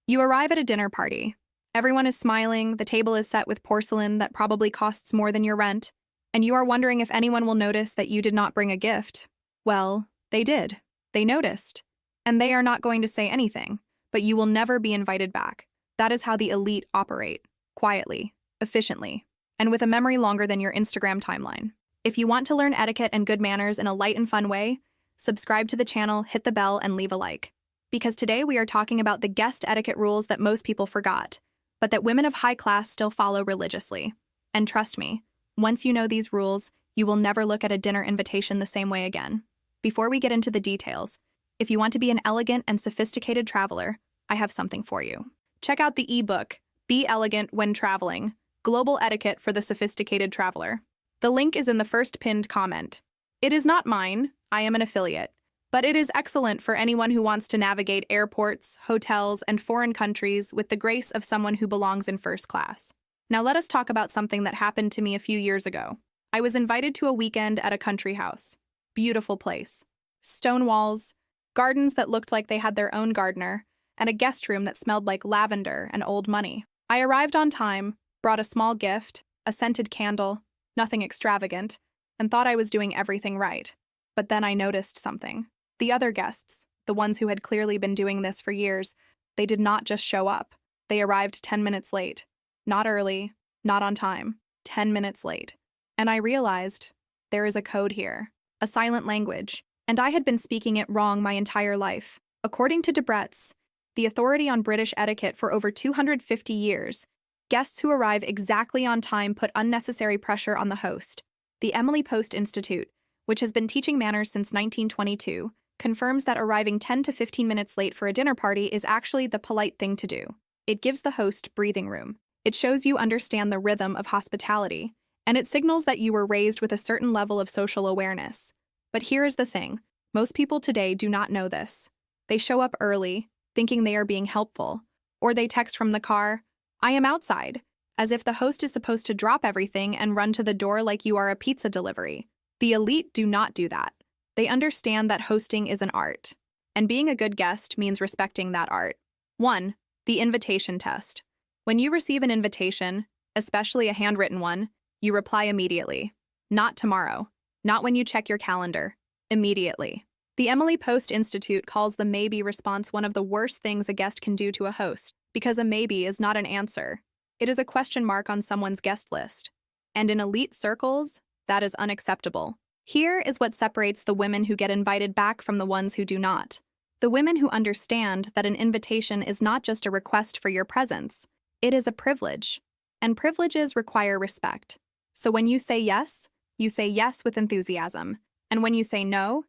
You arrive at a dinner party. Everyone is smiling, the table is set with porcelain that probably costs more than your rent, and you are wondering if anyone will notice that you did not bring a gift. Well, they did. They noticed. And they are not going to say anything, but you will never be invited back. That is how the elite operate. Quietly, efficiently, and with a memory longer than your Instagram timeline. If you want to learn etiquette and good manners in a light and fun way, subscribe to the channel, hit the bell, and leave a like. Because today we are talking about the guest etiquette rules that most people forgot, but that women of high class still follow religiously. And trust me, once you know these rules, you will never look at a dinner invitation the same way again. Before we get into the details, if you want to be an elegant and sophisticated traveler, I have something for you. Check out the ebook, Be Elegant When Traveling, Global Etiquette for the Sophisticated Traveler. The link is in the first pinned comment. It is not mine, I am an affiliate, but it is excellent for anyone who wants to navigate airports, hotels, and foreign countries with the grace of someone who belongs in first class. Now let us talk about something that happened to me a few years ago. I was invited to a weekend at a country house. Beautiful place. Stone walls, gardens that looked like they had their own gardener, and a guest room that smelled like lavender and old money. I arrived on time, brought a small gift, a scented candle, nothing extravagant, and thought I was doing everything right. But then I noticed something. The other guests, the ones who had clearly been doing this for years, they did not just show up. They arrived 10 minutes late. Not early, not on time. 10 minutes late. And I realized there is a code here, a silent language, and I had been speaking it wrong my entire life. According to Debrett's, the authority on British etiquette for over 250 years, guests who arrive exactly on time put unnecessary pressure on the host. The Emily Post Institute, which has been teaching manners since 1922, confirms that arriving 10 to 15 minutes late for a dinner party is actually the polite thing to do. It gives the host breathing room. It shows you understand the rhythm of hospitality, and it signals that you were raised with a certain level of social awareness. But here is the thing. Most people today do not know this. They show up early, thinking they are being helpful, or they text from the car, "I am outside," as if the host is supposed to drop everything and run to the door like you are a pizza delivery. The elite do not do that. They understand that hosting is an art, and being a good guest means respecting that art. 1. The invitation test. When you receive an invitation, especially a handwritten one, you reply immediately. Not tomorrow. Not when you check your calendar. Immediately. The Emily Post Institute calls the maybe response one of the worst things a guest can do to a host, because a maybe is not an answer. It is a question mark on someone's guest list. And in elite circles, that is unacceptable. Here is what separates the women who get invited back from the ones who do not. The women who understand that an invitation is not just a request for your presence. It is a privilege. And privileges require respect. So when you say yes with enthusiasm. And when you say no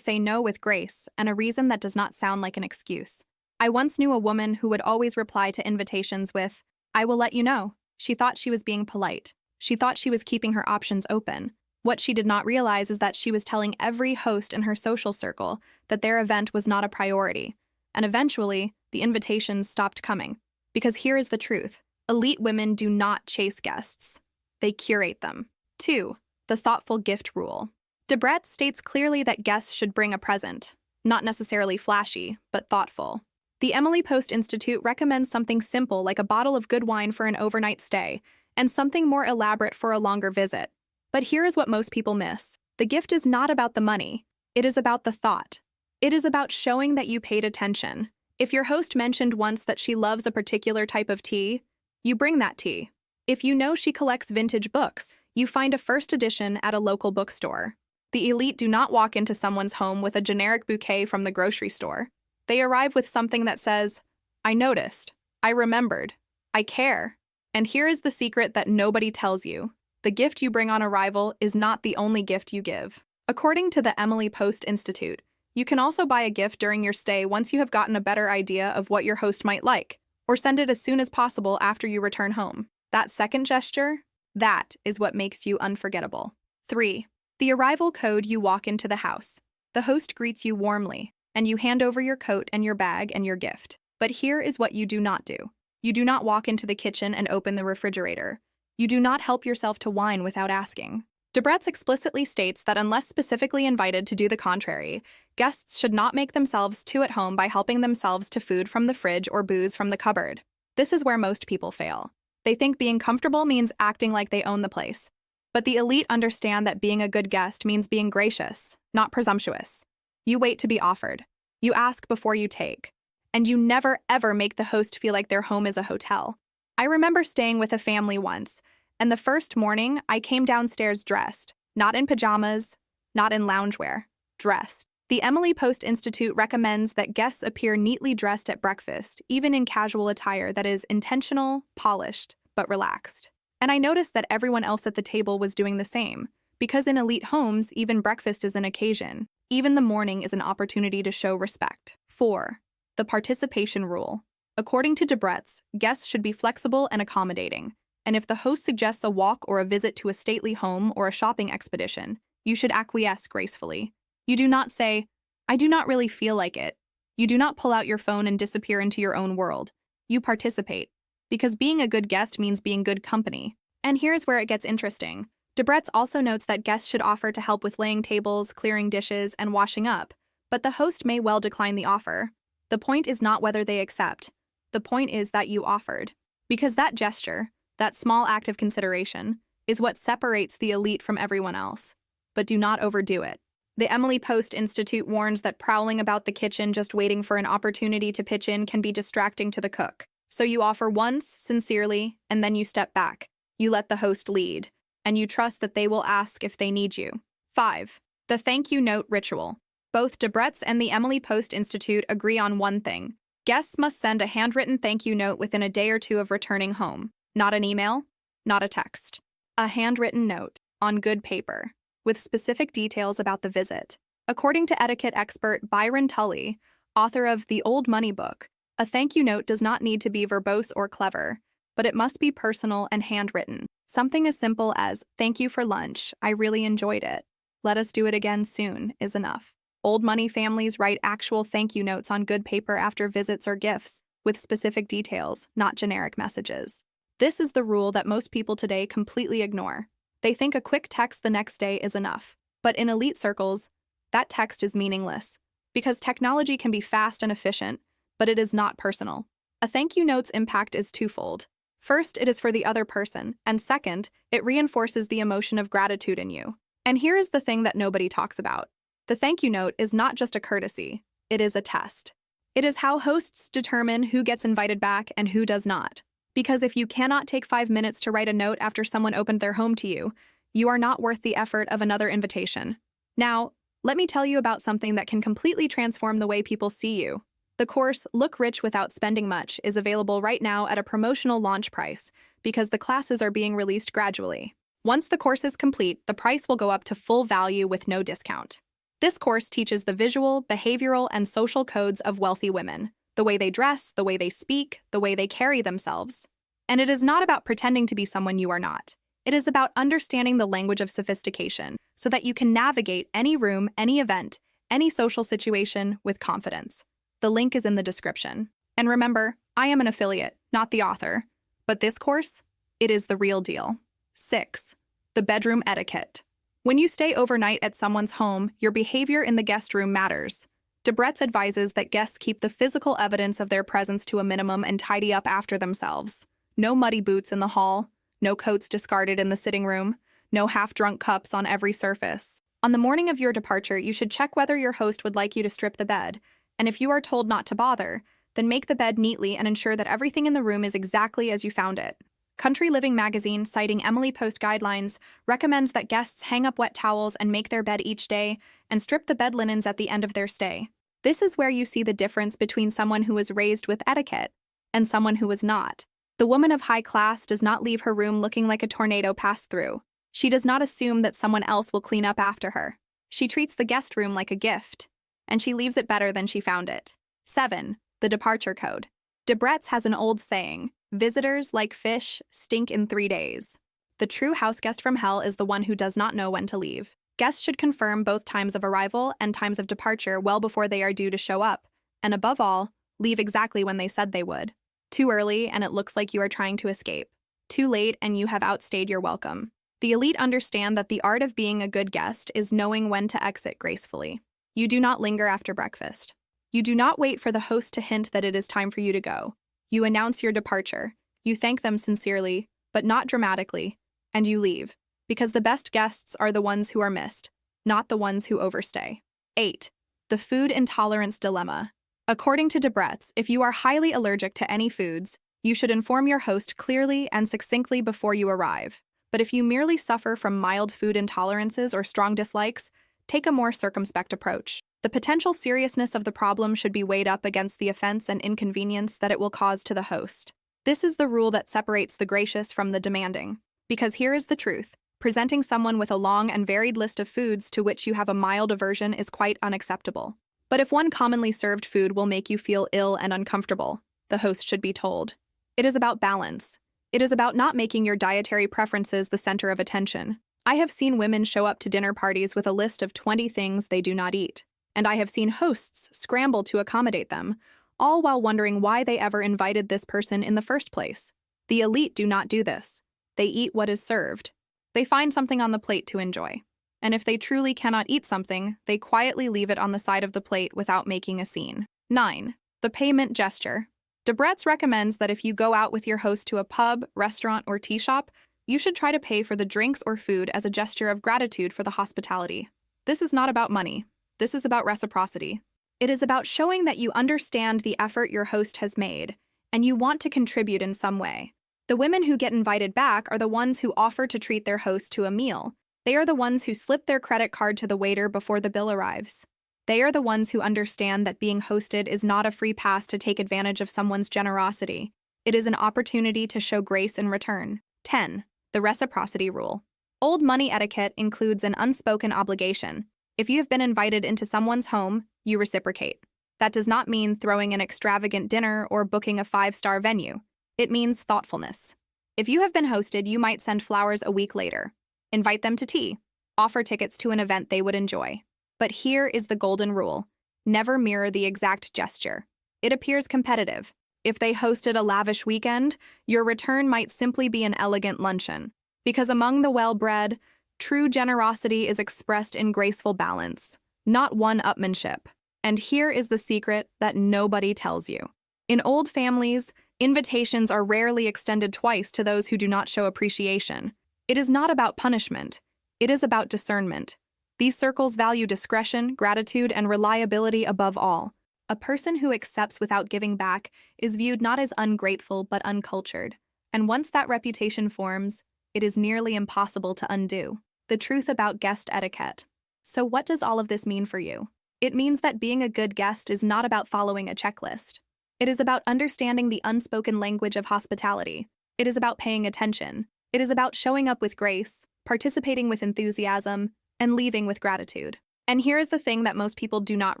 with grace and a reason that does not sound like an excuse. I once knew a woman who would always reply to invitations with, "I will let you know." She thought she was being polite. She thought she was keeping her options open. What she did not realize is that she was telling every host in her social circle that their event was not a priority. And eventually, the invitations stopped coming. Because here is the truth. Elite women do not chase guests. They curate them. 2. The thoughtful gift rule. Debrett states clearly that guests should bring a present. Not necessarily flashy, but thoughtful. The Emily Post Institute recommends something simple like a bottle of good wine for an overnight stay, and something more elaborate for a longer visit. But here is what most people miss. The gift is not about the money. It is about the thought. It is about showing that you paid attention. If your host mentioned once that she loves a particular type of tea, you bring that tea. If you know she collects vintage books, you find a first edition at a local bookstore. The elite do not walk into someone's home with a generic bouquet from the grocery store. They arrive with something that says, "I noticed, I remembered, I care." And here is the secret that nobody tells you. The gift you bring on arrival is not the only gift you give. According to the Emily Post Institute, you can also buy a gift during your stay once you have gotten a better idea of what your host might like, or send it as soon as possible after you return home. That second gesture, that is what makes you unforgettable. 3. The arrival code. You walk into the house. The host greets you warmly, and you hand over your coat and your bag and your gift. But here is what you do not do. You do not walk into the kitchen and open the refrigerator. You do not help yourself to wine without asking. Debrett's explicitly states that unless specifically invited to do the contrary, guests should not make themselves too at home by helping themselves to food from the fridge or booze from the cupboard. This is where most people fail. They think being comfortable means acting like they own the place. But the elite understand that being a good guest means being gracious, not presumptuous. You wait to be offered. You ask before you take. And you never, ever make the host feel like their home is a hotel. I remember staying with a family once, and the first morning I came downstairs dressed, not in pajamas, not in loungewear, dressed. The Emily Post Institute recommends that guests appear neatly dressed at breakfast, even in casual attire that is intentional, polished, but relaxed. And I noticed that everyone else at the table was doing the same, because in elite homes, even breakfast is an occasion. Even the morning is an opportunity to show respect. 4. The participation rule. According to Debrett's, guests should be flexible and accommodating, and if the host suggests a walk or a visit to a stately home or a shopping expedition, you should acquiesce gracefully. You do not say, "I do not really feel like it." You do not pull out your phone and disappear into your own world. You participate, because being a good guest means being good company. And here's where it gets interesting. Debrett's also notes that guests should offer to help with laying tables, clearing dishes, and washing up, but the host may well decline the offer. The point is not whether they accept. The point is that you offered. Because that gesture, that small act of consideration, is what separates the elite from everyone else. But do not overdo it. The Emily Post Institute warns that prowling about the kitchen just waiting for an opportunity to pitch in can be distracting to the cook. So you offer once, sincerely, and then you step back. You let the host lead, and you trust that they will ask if they need you. 5. The thank you note ritual. Both Debrett's and the Emily Post Institute agree on one thing. Guests must send a handwritten thank you note within a day or two of returning home. Not an email, not a text. A handwritten note, on good paper, with specific details about the visit. According to etiquette expert Byron Tully, author of The Old Money Book, a thank you note does not need to be verbose or clever, but it must be personal and handwritten. Something as simple as, "Thank you for lunch, I really enjoyed it. Let us do it again soon," is enough. Old money families write actual thank you notes on good paper after visits or gifts, with specific details, not generic messages. This is the rule that most people today completely ignore. They think a quick text the next day is enough. But in elite circles, that text is meaningless, because technology can be fast and efficient, but it is not personal. A thank you note's impact is twofold. First, it is for the other person, and second, it reinforces the emotion of gratitude in you. And here is the thing that nobody talks about. The thank you note is not just a courtesy, it is a test. It is how hosts determine who gets invited back and who does not. Because if you cannot take 5 minutes to write a note after someone opened their home to you, you are not worth the effort of another invitation. Now, let me tell you about something that can completely transform the way people see you. The course, Look Rich Without Spending Much, is available right now at a promotional launch price because the classes are being released gradually. Once the course is complete, the price will go up to full value with no discount. This course teaches the visual, behavioral, and social codes of wealthy women, the way they dress, the way they speak, the way they carry themselves. And it is not about pretending to be someone you are not. It is about understanding the language of sophistication so that you can navigate any room, any event, any social situation with confidence. The link is in the description. And remember, I am an affiliate, not the author. But this course, it is the real deal. 6. The bedroom etiquette. When you stay overnight at someone's home, your behavior in the guest room matters. Debrett's advises that guests keep the physical evidence of their presence to a minimum and tidy up after themselves. No muddy boots in the hall, no coats discarded in the sitting room, no half-drunk cups on every surface. On the morning of your departure, you should check whether your host would like you to strip the bed, and if you are told not to bother, then make the bed neatly and ensure that everything in the room is exactly as you found it. Country Living magazine, citing Emily Post guidelines, recommends that guests hang up wet towels and make their bed each day and strip the bed linens at the end of their stay. This is where you see the difference between someone who was raised with etiquette and someone who was not. The woman of high class does not leave her room looking like a tornado passed through. She does not assume that someone else will clean up after her. She treats the guest room like a gift, and she leaves it better than she found it. 7. The departure code. Debrett's has an old saying, "Visitors, like fish, stink in 3 days." The true houseguest from hell is the one who does not know when to leave. Guests should confirm both times of arrival and times of departure well before they are due to show up, and above all, leave exactly when they said they would. Too early and it looks like you are trying to escape. Too late and you have outstayed your welcome. The elite understand that the art of being a good guest is knowing when to exit gracefully. You do not linger after breakfast. You do not wait for the host to hint that it is time for you to go. You announce your departure. You thank them sincerely, but not dramatically, and you leave, because the best guests are the ones who are missed, not the ones who overstay. 8. The food intolerance dilemma. According to Debrett's, if you are highly allergic to any foods, you should inform your host clearly and succinctly before you arrive. But if you merely suffer from mild food intolerances or strong dislikes, take a more circumspect approach. The potential seriousness of the problem should be weighed up against the offense and inconvenience that it will cause to the host. This is the rule that separates the gracious from the demanding. Because here is the truth. Presenting someone with a long and varied list of foods to which you have a mild aversion is quite unacceptable. But if one commonly served food will make you feel ill and uncomfortable, the host should be told. It is about balance. It is about not making your dietary preferences the center of attention. I have seen women show up to dinner parties with a list of 20 things they do not eat, and I have seen hosts scramble to accommodate them, all while wondering why they ever invited this person in the first place. The elite do not do this. They eat what is served. They find something on the plate to enjoy. And if they truly cannot eat something, they quietly leave it on the side of the plate without making a scene. 9. The payment gesture. Debrett's recommends that if you go out with your host to a pub, restaurant, or tea shop, you should try to pay for the drinks or food as a gesture of gratitude for the hospitality. This is not about money. This is about reciprocity. It is about showing that you understand the effort your host has made, and you want to contribute in some way. The women who get invited back are the ones who offer to treat their host to a meal. They are the ones who slip their credit card to the waiter before the bill arrives. They are the ones who understand that being hosted is not a free pass to take advantage of someone's generosity. It is an opportunity to show grace in return. 10. The reciprocity rule. Old money etiquette includes an unspoken obligation. If you have been invited into someone's home, you reciprocate. That does not mean throwing an extravagant dinner or booking a 5-star venue. It means thoughtfulness. If you have been hosted, you might send flowers a week later. Invite them to tea. Offer tickets to an event they would enjoy. But here is the golden rule. Never mirror the exact gesture. It appears competitive. If they hosted a lavish weekend, your return might simply be an elegant luncheon. Because among the well-bred, true generosity is expressed in graceful balance, not one-upmanship. And here is the secret that nobody tells you. In old families, invitations are rarely extended twice to those who do not show appreciation. It is not about punishment. It is about discernment. These circles value discretion, gratitude, and reliability above all. A person who accepts without giving back is viewed not as ungrateful but uncultured. And once that reputation forms, it is nearly impossible to undo. The truth about guest etiquette. So what does all of this mean for you? It means that being a good guest is not about following a checklist. It is about understanding the unspoken language of hospitality. It is about paying attention. It is about showing up with grace, participating with enthusiasm, and leaving with gratitude. And here is the thing that most people do not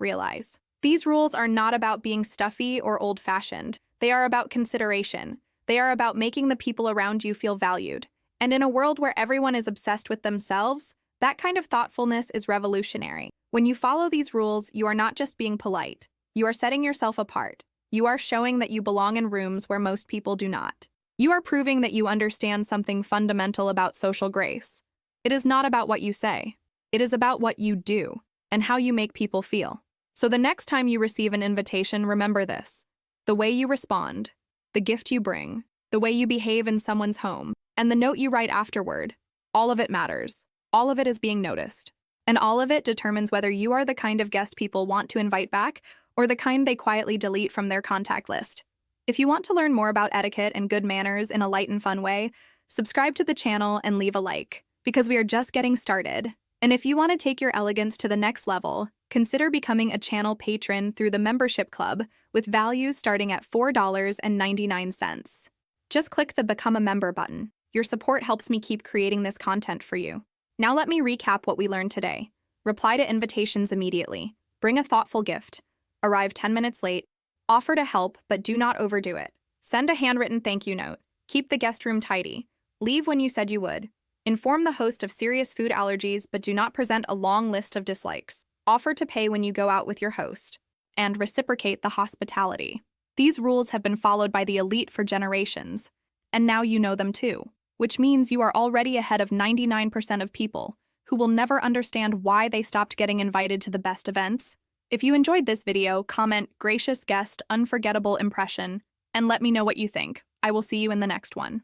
realize. These rules are not about being stuffy or old-fashioned. They are about consideration. They are about making the people around you feel valued. And in a world where everyone is obsessed with themselves, that kind of thoughtfulness is revolutionary. When you follow these rules, you are not just being polite. You are setting yourself apart. You are showing that you belong in rooms where most people do not. You are proving that you understand something fundamental about social grace. It is not about what you say. It is about what you do and how you make people feel. So the next time you receive an invitation, remember this. The way you respond, the gift you bring, the way you behave in someone's home, and the note you write afterward, all of it matters. All of it is being noticed. And all of it determines whether you are the kind of guest people want to invite back or the kind they quietly delete from their contact list. If you want to learn more about etiquette and good manners in a light and fun way, subscribe to the channel and leave a like, because we are just getting started. And if you want to take your elegance to the next level, consider becoming a channel patron through the membership club with values starting at $4.99. Just click the Become a Member button. Your support helps me keep creating this content for you. Now let me recap what we learned today. Reply to invitations immediately. Bring a thoughtful gift. Arrive 10 minutes late. Offer to help, but do not overdo it. Send a handwritten thank you note. Keep the guest room tidy. Leave when you said you would. Inform the host of serious food allergies, but do not present a long list of dislikes. Offer to pay when you go out with your host. And reciprocate the hospitality. These rules have been followed by the elite for generations, and now you know them too. which means you are already ahead of 99% of people who will never understand why they stopped getting invited to the best events. If you enjoyed this video, comment "gracious guest, unforgettable impression," and let me know what you think. I will see you in the next one.